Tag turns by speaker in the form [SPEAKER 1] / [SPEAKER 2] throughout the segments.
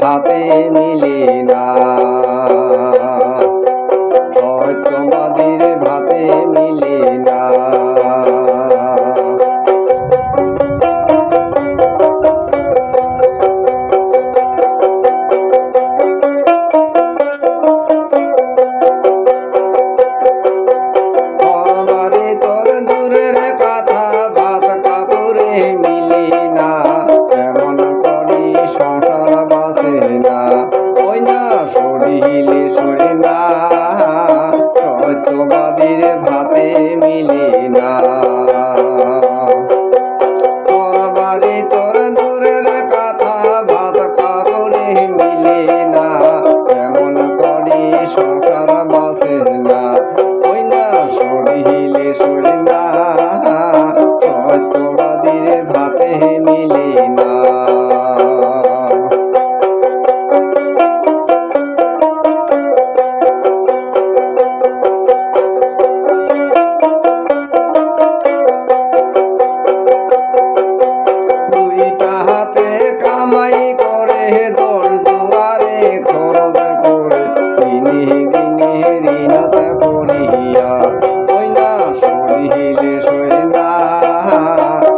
[SPEAKER 1] ভাতে মিলে না, সত্যবাদীর ভাতে মিলে না। তোর দূরের কথা ভাত কাপড়ে মিলে না, এমন করি সংসার বাসে না, ওই না শরীরে শোয় না, সত্যবাদীর ভাতে মিলে না। তোর বাড়ি তোর দূরের কথা ভাত কাপড়ে মিলে না, এমন করি সংসার বাসে না, ওই না শরীরে শোয় না, সত্যবাদীর ভাতে মিলে না। দুইটা হাতে কামাই করে দোর দুয়ারে খরচ করে, দিনে দিনে ঋণতে পড়িয়া, ওই না শরীরে শোয় না,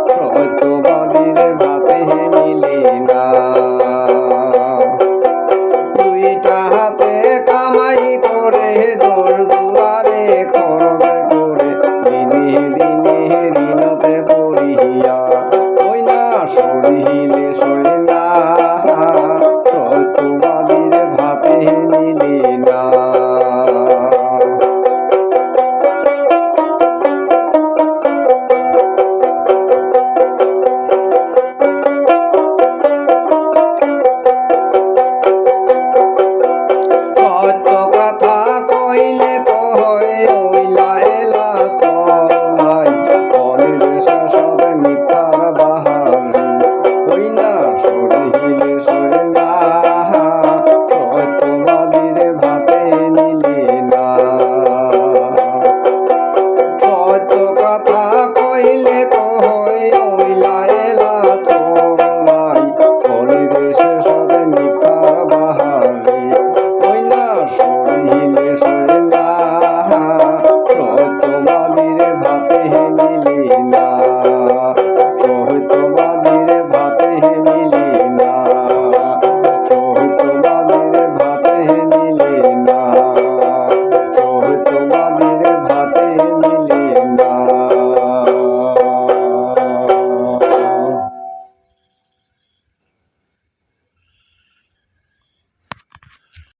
[SPEAKER 1] সত্যবাদীর ভাতে মিলে না। দুইটা হাতে কামাই করে দোর দুয়ারে খরচ করে, দিনে দিনে ঋণতে পড়িয়া, ওই না শরীরে শোয় না, সত্যবাদীর ভাতে মিলে না। সত্য কথা কইলে কয় ওইলা